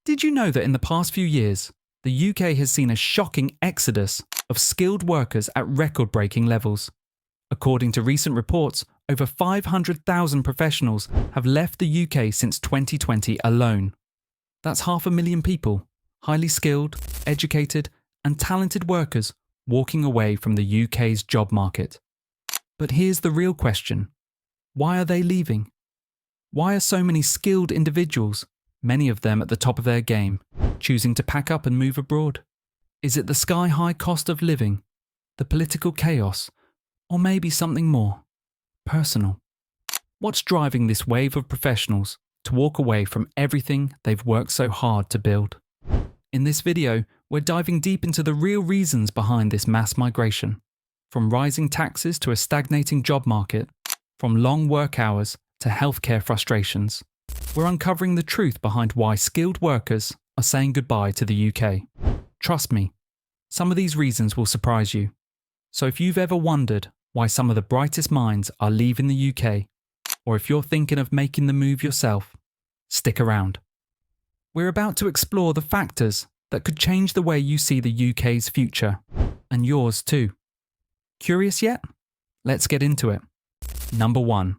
Did you know that in the past few years, the UK has seen a shocking exodus of skilled workers at record-breaking levels? According to recent reports, over 500,000 professionals have left the UK since 2020 alone. That's 500,000 people, highly skilled, educated, and talented workers walking away from the UK's job market. But here's the real question. Why are they leaving? Why are so many skilled individuals, many of them at the top of their game, choosing to pack up and move abroad? Is it the sky-high cost of living, the political chaos, or maybe something more personal? What's driving this wave of professionals to walk away from everything they've worked so hard to build? In this video, we're diving deep into the real reasons behind this mass migration. From rising taxes to a stagnating job market, from long work hours to healthcare frustrations, we're uncovering the truth behind why skilled workers are saying goodbye to the UK. Trust me, some of these reasons will surprise you. So if you've ever wondered why some of the brightest minds are leaving the UK, or if you're thinking of making the move yourself, stick around. We're about to explore the factors that could change the way you see the UK's future, and yours too. Curious yet? Let's get into it. Number 1.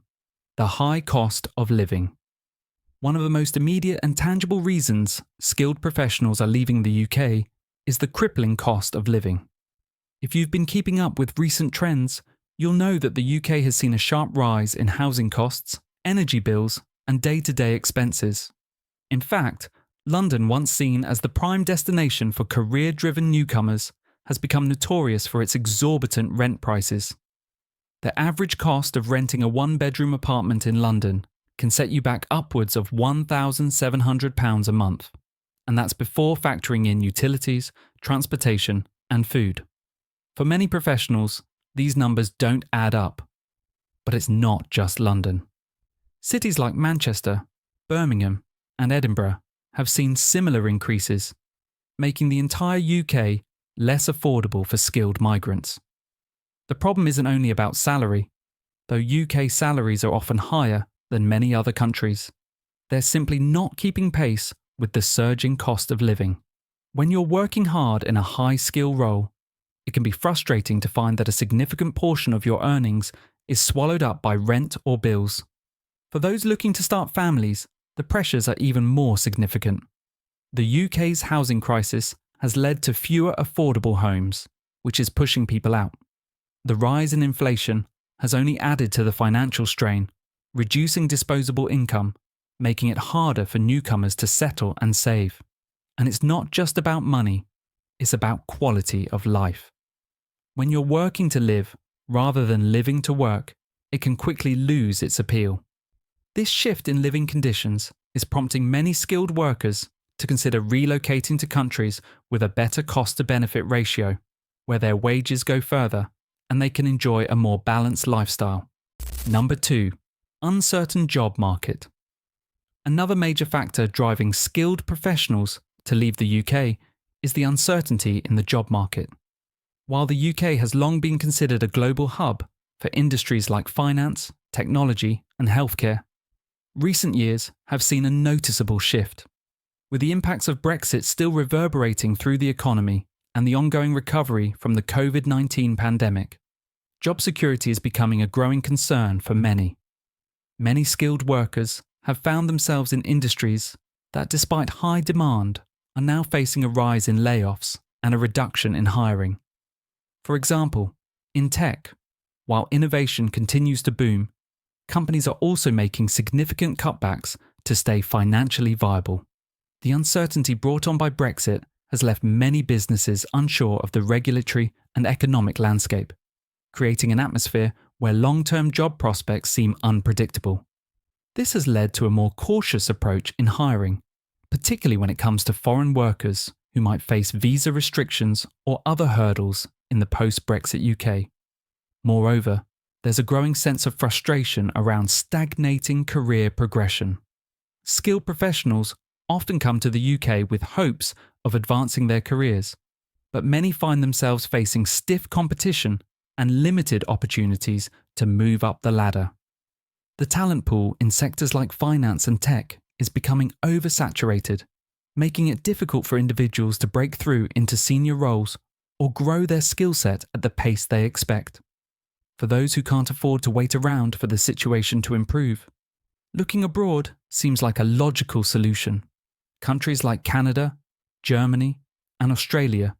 The high cost of living. One of the most immediate and tangible reasons skilled professionals are leaving the UK is the crippling cost of living. If you've been keeping up with recent trends, you'll know that the UK has seen a sharp rise in housing costs, energy bills, and day-to-day expenses. In fact, London, once seen as the prime destination for career-driven newcomers, has become notorious for its exorbitant rent prices. The average cost of renting a one-bedroom apartment in London can set you back upwards of £1,700 a month, and that's before factoring in utilities, transportation, and food. For many professionals, these numbers don't add up. But it's not just London. Cities like Manchester, Birmingham, and Edinburgh have seen similar increases, making the entire UK less affordable for skilled migrants. The problem isn't only about salary. Though UK salaries are often higher than many other countries, they're simply not keeping pace with the surging cost of living. When you're working hard in a high-skill role, it can be frustrating to find that a significant portion of your earnings is swallowed up by rent or bills. For those looking to start families, the pressures are even more significant. The UK's housing crisis has led to fewer affordable homes, which is pushing people out. The rise in inflation has only added to the financial strain, reducing disposable income, making it harder for newcomers to settle and save. And it's not just about money, it's about quality of life. When you're working to live rather than living to work, it can quickly lose its appeal. This shift in living conditions is prompting many skilled workers to consider relocating to countries with a better cost-to-benefit ratio, where their wages go further and they can enjoy a more balanced lifestyle. Number 2. Uncertain job market. Another major factor driving skilled professionals to leave the UK is the uncertainty in the job market. While the UK has long been considered a global hub for industries like finance, technology, and healthcare, recent years have seen a noticeable shift. With the impacts of Brexit still reverberating through the economy and the ongoing recovery from the COVID-19 pandemic, job security is becoming a growing concern for many. Many skilled workers have found themselves in industries that, despite high demand, are now facing a rise in layoffs and a reduction in hiring. For example, in tech, while innovation continues to boom, companies are also making significant cutbacks to stay financially viable. The uncertainty brought on by Brexit has left many businesses unsure of the regulatory and economic landscape, creating an atmosphere where long-term job prospects seem unpredictable. This has led to a more cautious approach in hiring, particularly when it comes to foreign workers who might face visa restrictions or other hurdles in the post-Brexit UK. Moreover, there's a growing sense of frustration around stagnating career progression. Skilled professionals often come to the UK with hopes of advancing their careers, but many find themselves facing stiff competition and limited opportunities to move up the ladder. The talent pool in sectors like finance and tech is becoming oversaturated, making it difficult for individuals to break through into senior roles or grow their skill set at the pace they expect. For those who can't afford to wait around for the situation to improve, looking abroad seems like a logical solution. Countries like Canada, Germany, and Australia,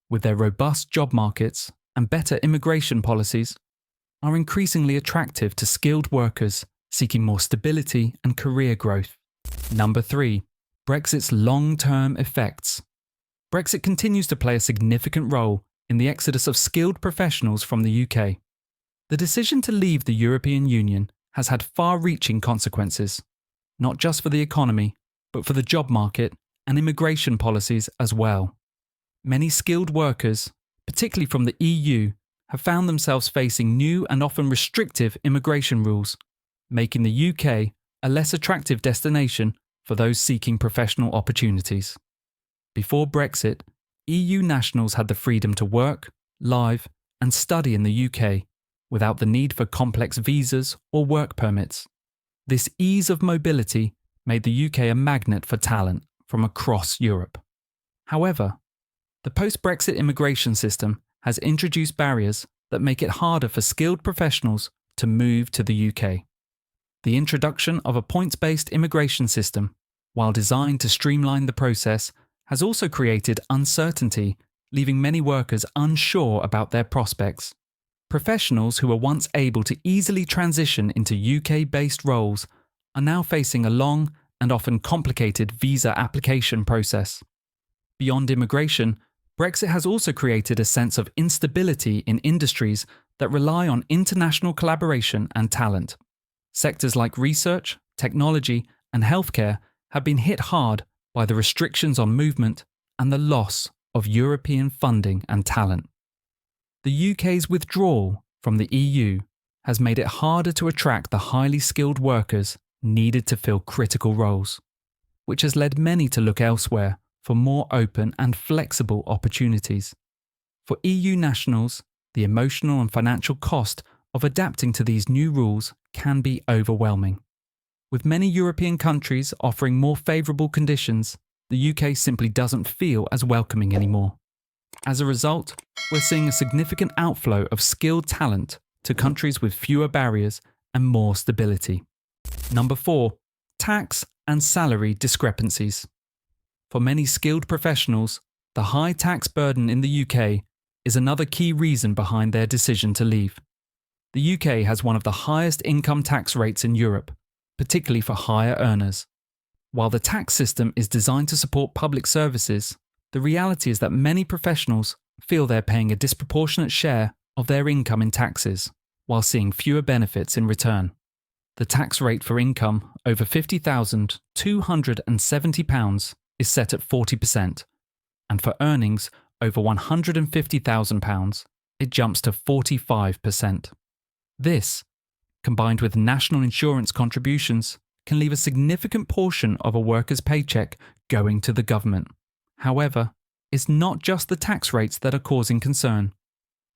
with their robust job markets and better immigration policies, are increasingly attractive to skilled workers seeking more stability and career growth. Number 3. Brexit's long-term effects. Brexit continues to play a significant role in the exodus of skilled professionals from the UK. The decision to leave the European Union has had far-reaching consequences, not just for the economy, but for the job market and immigration policies as well. Many skilled workers, particularly from the EU, have found themselves facing new and often restrictive immigration rules, making the UK a less attractive destination for those seeking professional opportunities. Before Brexit, EU nationals had the freedom to work, live, and study in the UK without the need for complex visas or work permits. This ease of mobility made the UK a magnet for talent from across Europe. However, the post-Brexit immigration system has introduced barriers that make it harder for skilled professionals to move to the UK. The introduction of a points-based immigration system, while designed to streamline the process, has also created uncertainty, leaving many workers unsure about their prospects. Professionals who were once able to easily transition into UK-based roles are now facing a long and often complicated visa application process. Beyond immigration, Brexit has also created a sense of instability in industries that rely on international collaboration and talent. Sectors like research, technology, and healthcare have been hit hard by the restrictions on movement and the loss of European funding and talent. The UK's withdrawal from the EU has made it harder to attract the highly skilled workers needed to fill critical roles, which has led many to look elsewhere for more open and flexible opportunities. For EU nationals, the emotional and financial cost of adapting to these new rules can be overwhelming. With many European countries offering more favourable conditions, the UK simply doesn't feel as welcoming anymore. As a result, we're seeing a significant outflow of skilled talent to countries with fewer barriers and more stability. Number 4. Tax and salary discrepancies. For many skilled professionals, the high tax burden in the UK is another key reason behind their decision to leave. The UK has one of the highest income tax rates in Europe, particularly for higher earners. While the tax system is designed to support public services, the reality is that many professionals feel they're paying a disproportionate share of their income in taxes, while seeing fewer benefits in return. The tax rate for income over £50,270 is set at 40%, and for earnings over £150,000, it jumps to 45%. This, combined with national insurance contributions, can leave a significant portion of a worker's paycheck going to the government. However, it's not just the tax rates that are causing concern.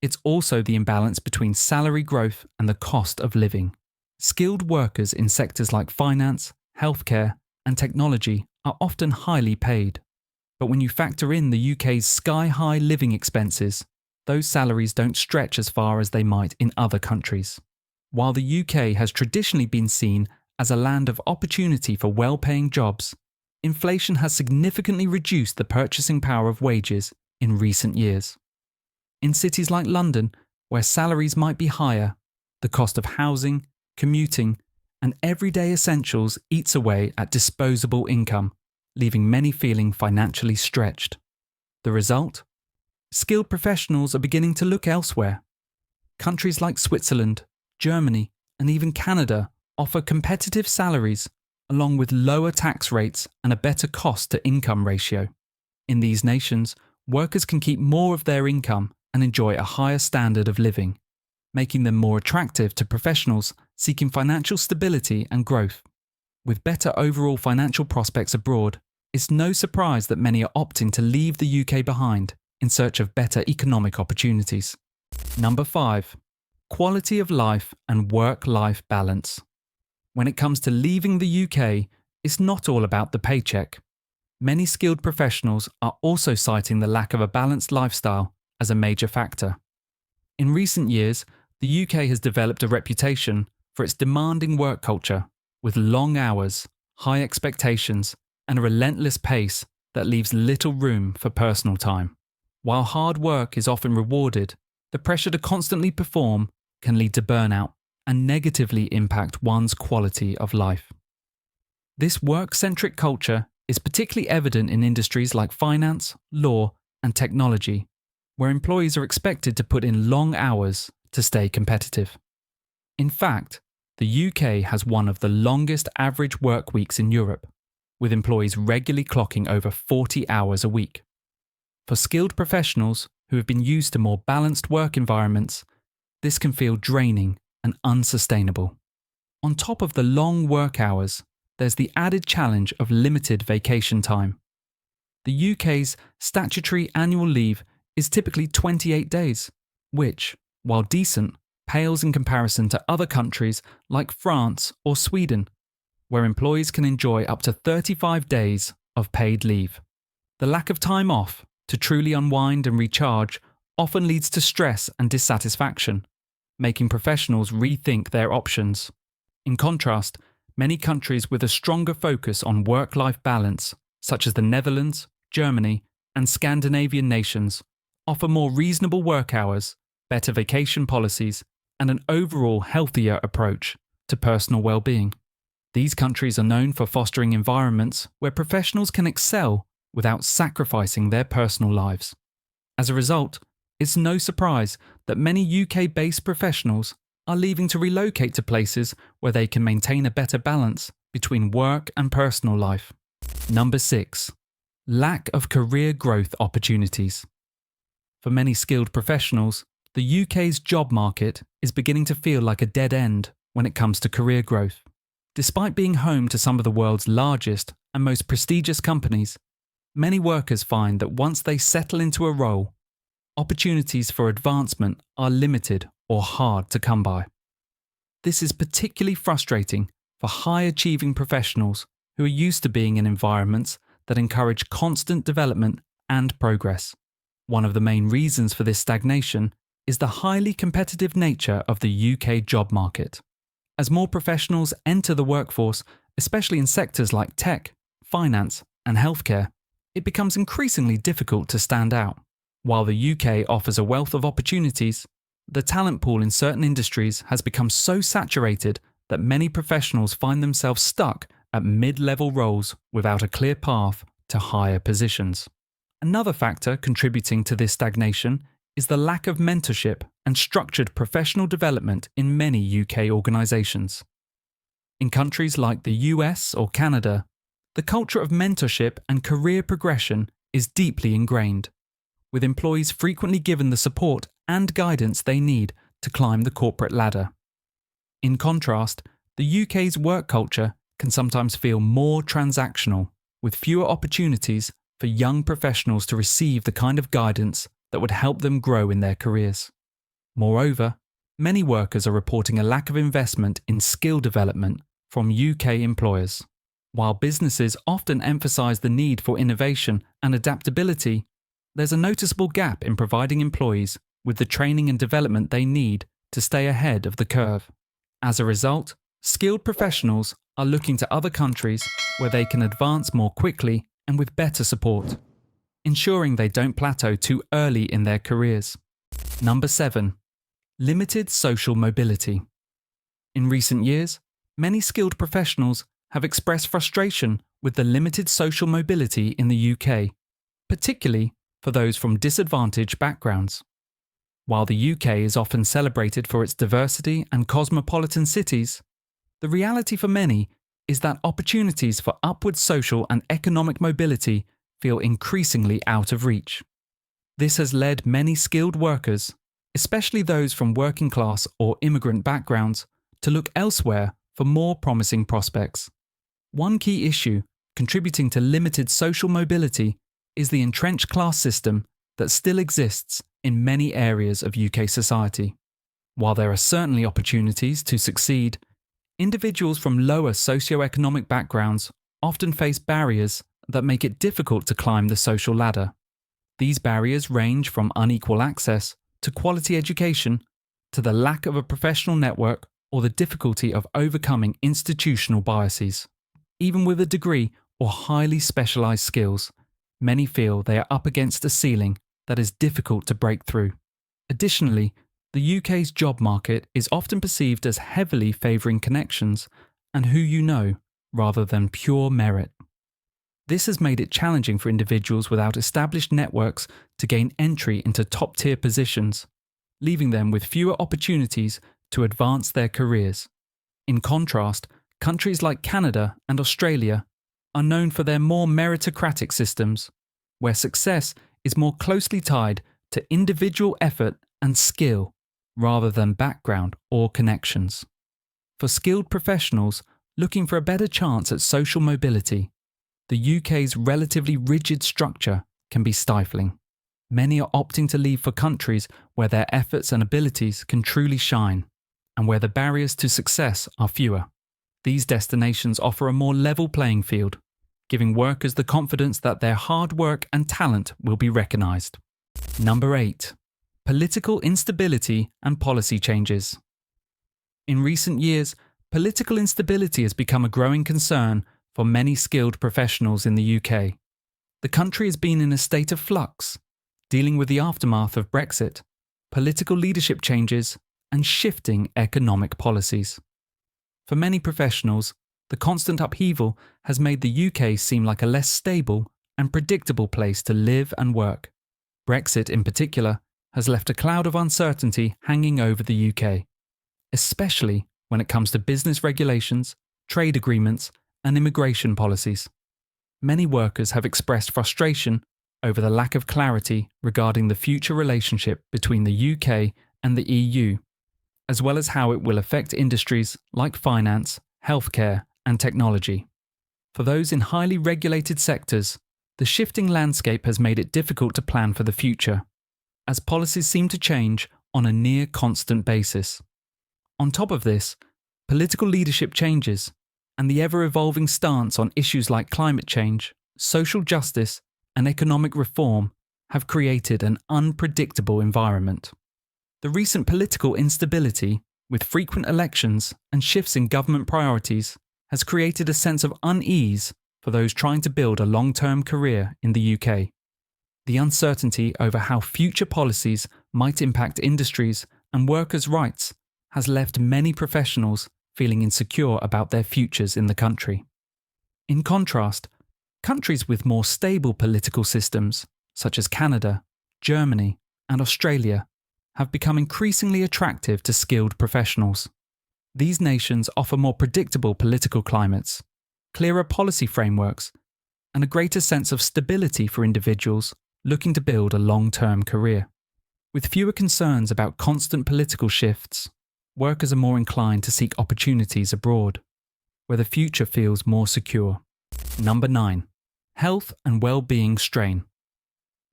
It's also the imbalance between salary growth and the cost of living. Skilled workers in sectors like finance, healthcare, and technology are often highly paid. But when you factor in the UK's sky-high living expenses, those salaries don't stretch as far as they might in other countries. While the UK has traditionally been seen as a land of opportunity for well-paying jobs, inflation has significantly reduced the purchasing power of wages in recent years. In cities like London, where salaries might be higher, the cost of housing, commuting, and everyday essentials eats away at disposable income, leaving many feeling financially stretched. The result? Skilled professionals are beginning to look elsewhere. Countries like Switzerland, Germany, and even Canada offer competitive salaries, along with lower tax rates and a better cost-to-income ratio. In these nations, workers can keep more of their income and enjoy a higher standard of living, making them more attractive to professionals seeking financial stability and growth. With better overall financial prospects abroad, it's no surprise that many are opting to leave the UK behind in search of better economic opportunities. Number 5. Quality of life and work-life balance. When it comes to leaving the UK, it's not all about the paycheck. many skilled professionals are also citing the lack of a balanced lifestyle as a major factor. In recent years, the UK has developed a reputation for its demanding work culture, with long hours, high expectations, and a relentless pace that leaves little room for personal time. While hard work is often rewarded, the pressure to constantly perform can lead to burnout and negatively impact one's quality of life. This work-centric culture is particularly evident in industries like finance, law, and technology, where employees are expected to put in long hours to stay competitive. In fact, the UK has one of the longest average work weeks in Europe, with employees regularly clocking over 40 hours a week. For skilled professionals who have been used to more balanced work environments, this can feel draining and unsustainable. On top of the long work hours, there's the added challenge of limited vacation time. The UK's statutory annual leave is typically 28 days, which, while decent, pales in comparison to other countries like France or Sweden, where employees can enjoy up to 35 days of paid leave. The lack of time off to truly unwind and recharge often leads to stress and dissatisfaction, making professionals rethink their options. In contrast, many countries with a stronger focus on work-life balance, such as the Netherlands, Germany, and Scandinavian nations, offer more reasonable work hours, better vacation policies, and an overall healthier approach to personal well-being. These countries are known for fostering environments where professionals can excel without sacrificing their personal lives. As a result, it's no surprise that many UK-based professionals are leaving to relocate to places where they can maintain a better balance between work and personal life. Number 6. Lack of career growth opportunities. For many skilled professionals, the UK's job market is beginning to feel like a dead end when it comes to career growth. Despite being home to some of the world's largest and most prestigious companies, many workers find that once they settle into a role, opportunities for advancement are limited or hard to come by. This is particularly frustrating for high-achieving professionals who are used to being in environments that encourage constant development and progress. One of the main reasons for this stagnation is the highly competitive nature of the UK job market. As more professionals enter the workforce, especially in sectors like tech, finance, and healthcare, it becomes increasingly difficult to stand out. While the UK offers a wealth of opportunities, the talent pool in certain industries has become so saturated that many professionals find themselves stuck at mid-level roles without a clear path to higher positions. Another factor contributing to this stagnation is the lack of mentorship and structured professional development in many UK organisations. In countries like the US or Canada, the culture of mentorship and career progression is deeply ingrained, with employees frequently given the support and guidance they need to climb the corporate ladder. In contrast, the UK's work culture can sometimes feel more transactional, with fewer opportunities for young professionals to receive the kind of guidance that would help them grow in their careers. Moreover, many workers are reporting a lack of investment in skill development from UK employers. While businesses often emphasise the need for innovation and adaptability, there's a noticeable gap in providing employees with the training and development they need to stay ahead of the curve. As a result, skilled professionals are looking to other countries where they can advance more quickly and with better support, ensuring they don't plateau too early in their careers. Number 7. Limited social mobility. In recent years, many skilled professionals have expressed frustration with the limited social mobility in the UK, particularly for those from disadvantaged backgrounds. While the UK is often celebrated for its diversity and cosmopolitan cities, the reality for many is that opportunities for upward social and economic mobility feel increasingly out of reach. This has led many skilled workers, especially those from working class or immigrant backgrounds, to look elsewhere for more promising prospects. One key issue contributing to limited social mobility is the entrenched class system that still exists in many areas of UK society. While there are certainly opportunities to succeed, individuals from lower socioeconomic backgrounds often face barriers that make it difficult to climb the social ladder. These barriers range from unequal access to quality education to the lack of a professional network or the difficulty of overcoming institutional biases. Even with a degree or highly specialised skills, many feel they are up against a ceiling that is difficult to break through. Additionally, the UK's job market is often perceived as heavily favouring connections and who you know, rather than pure merit. This has made it challenging for individuals without established networks to gain entry into top-tier positions, leaving them with fewer opportunities to advance their careers. In contrast, countries like Canada and Australia are known for their more meritocratic systems, where success is more closely tied to individual effort and skill rather than background or connections. For skilled professionals looking for a better chance at social mobility, the UK's relatively rigid structure can be stifling. Many are opting to leave for countries where their efforts and abilities can truly shine, and where the barriers to success are fewer. These destinations offer a more level playing field, giving workers the confidence that their hard work and talent will be recognised. Number 8. Political instability and policy changes. In recent years, political instability has become a growing concern for many skilled professionals in the UK. The country has been in a state of flux, dealing with the aftermath of Brexit, political leadership changes, and shifting economic policies. For many professionals, the constant upheaval has made the UK seem like a less stable and predictable place to live and work. Brexit, in particular, has left a cloud of uncertainty hanging over the UK, especially when it comes to business regulations, trade agreements, and immigration policies. Many workers have expressed frustration over the lack of clarity regarding the future relationship between the UK and the EU, as well as how it will affect industries like finance, healthcare, and technology. For those in highly regulated sectors, the shifting landscape has made it difficult to plan for the future, as policies seem to change on a near constant basis. On top of this, political leadership changes and the ever-evolving stance on issues like climate change, social justice, and economic reform have created an unpredictable environment. The recent political instability, with frequent elections and shifts in government priorities, has created a sense of unease for those trying to build a long-term career in the UK. The uncertainty over how future policies might impact industries and workers' rights has left many professionals feeling insecure about their futures in the country. In contrast, countries with more stable political systems, such as Canada, Germany, and Australia, have become increasingly attractive to skilled professionals. These nations offer more predictable political climates, clearer policy frameworks, and a greater sense of stability for individuals looking to build a long-term career. With fewer concerns about constant political shifts, workers are more inclined to seek opportunities abroad, where the future feels more secure. Number 9. Health and well-being strain.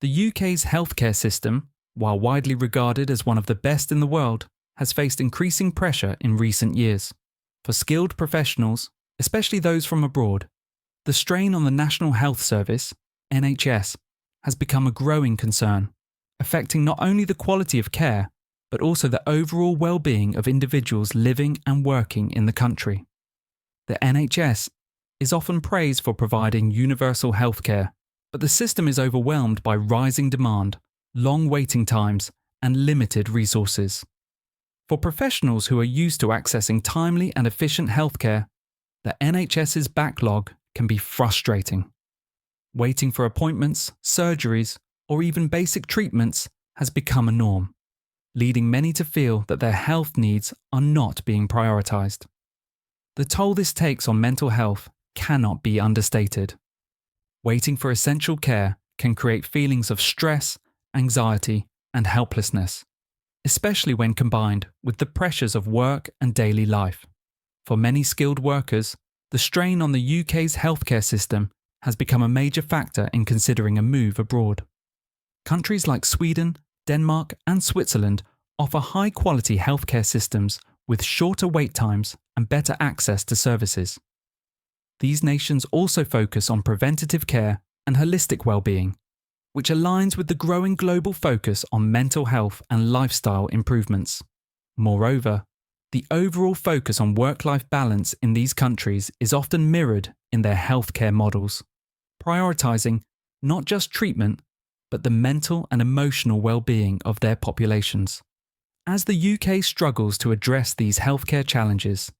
The UK's healthcare system, while widely regarded as one of the best in the world, has faced increasing pressure in recent years. For skilled professionals, especially those from abroad, the strain on the National Health Service, NHS, has become a growing concern, affecting not only the quality of care, but also the overall well-being of individuals living and working in the country. The NHS is often praised for providing universal healthcare, but the system is overwhelmed by rising demand, long waiting times, and limited resources. For professionals who are used to accessing timely and efficient healthcare, the NHS's backlog can be frustrating. Waiting for appointments, surgeries, or even basic treatments has become a norm, leading many to feel that their health needs are not being prioritised. The toll this takes on mental health cannot be understated. Waiting for essential care can create feelings of stress, anxiety, and helplessness, especially when combined with the pressures of work and daily life. For many skilled workers, the strain on the UK's healthcare system has become a major factor in considering a move abroad. Countries like Sweden, Denmark, and Switzerland offer high-quality healthcare systems with shorter wait times and better access to services. These nations also focus on preventative care and holistic well-being, which aligns with the growing global focus on mental health and lifestyle improvements. Moreover, the overall focus on work-life balance in these countries is often mirrored in their healthcare models, prioritizing not just treatment, but the mental and emotional well-being of their populations. As the UK struggles to address these healthcare challenges,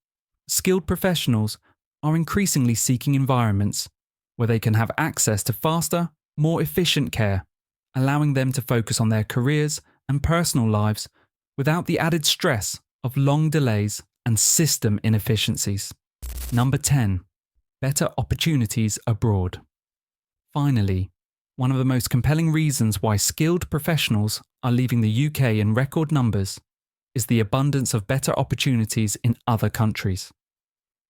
skilled professionals are increasingly seeking environments where they can have access to faster, more efficient care, allowing them to focus on their careers and personal lives without the added stress of long delays and system inefficiencies. Number 10. Better opportunities abroad. Finally, one of the most compelling reasons why skilled professionals are leaving the UK in record numbers is the abundance of better opportunities in other countries.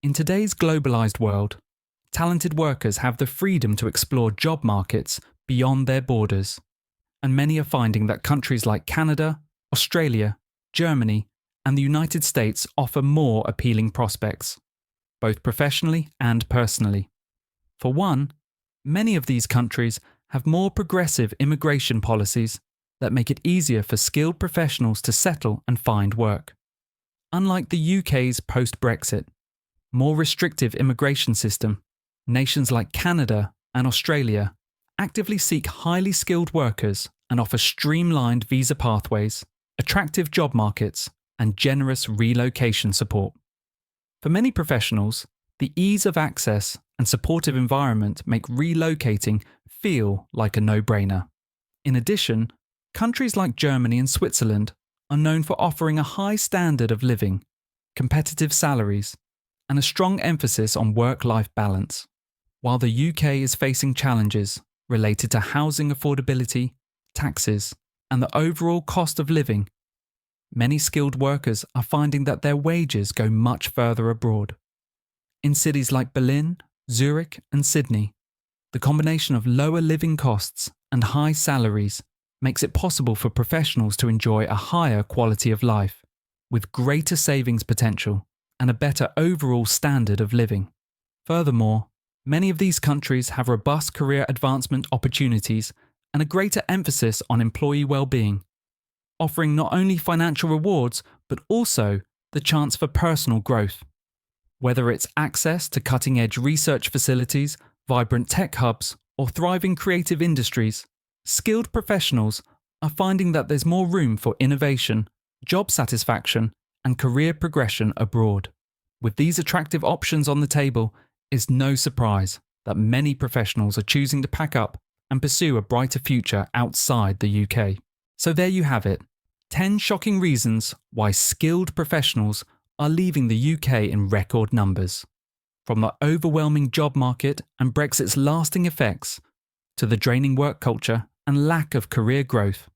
In today's globalized world, talented workers have the freedom to explore job markets beyond their borders, and many are finding that countries like Canada, Australia, Germany, and the United States offer more appealing prospects, both professionally and personally. For one, many of these countries have more progressive immigration policies that make it easier for skilled professionals to settle and find work. Unlike the UK's post-Brexit, more restrictive immigration system, nations like Canada and Australia actively seek highly skilled workers and offer streamlined visa pathways, attractive job markets, and generous relocation support. For many professionals, the ease of access and supportive environment make relocating feel like a no-brainer. In addition, countries like Germany and Switzerland are known for offering a high standard of living, competitive salaries, and a strong emphasis on work-life balance. While the UK is facing challenges related to housing affordability, taxes, and the overall cost of living, many skilled workers are finding that their wages go much further abroad. In cities like Berlin, Zurich, and Sydney, the combination of lower living costs and high salaries makes it possible for professionals to enjoy a higher quality of life, with greater savings potential and a better overall standard of living. Furthermore, many of these countries have robust career advancement opportunities and a greater emphasis on employee well-being, offering not only financial rewards but also the chance for personal growth. Whether it's access to cutting-edge research facilities, vibrant tech hubs, or thriving creative industries, skilled professionals are finding that there's more room for innovation, job satisfaction, and career progression abroad. With these attractive options on the table, it's no surprise that many professionals are choosing to pack up and pursue a brighter future outside the UK. So there you have it, 10 shocking reasons why skilled professionals are leaving the UK in record numbers. From the overwhelming job market and Brexit's lasting effects, to the draining work culture and lack of career growth,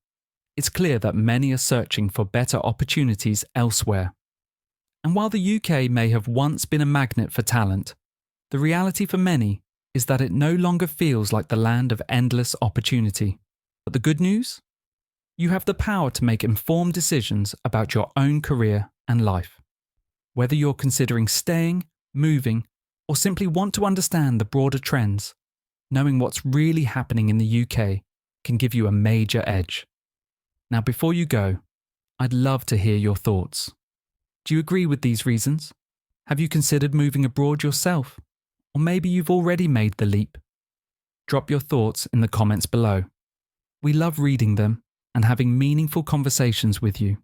it's clear that many are searching for better opportunities elsewhere. And while the UK may have once been a magnet for talent, the reality for many is that it no longer feels like the land of endless opportunity. But the good news? You have the power to make informed decisions about your own career and life. Whether you're considering staying, moving, or simply want to understand the broader trends, knowing what's really happening in the UK can give you a major edge. Now, before you go, I'd love to hear your thoughts. Do you agree with these reasons? Have you considered moving abroad yourself? Or maybe you've already made the leap? Drop your thoughts in the comments below. We love reading them and having meaningful conversations with you.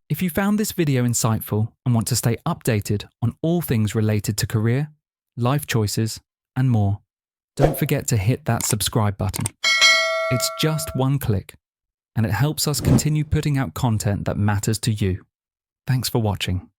If you found this video insightful and want to stay updated on all things related to career, life choices, and more, don't forget to hit that subscribe button. It's just one click, and it helps us continue putting out content that matters to you. Thanks for watching.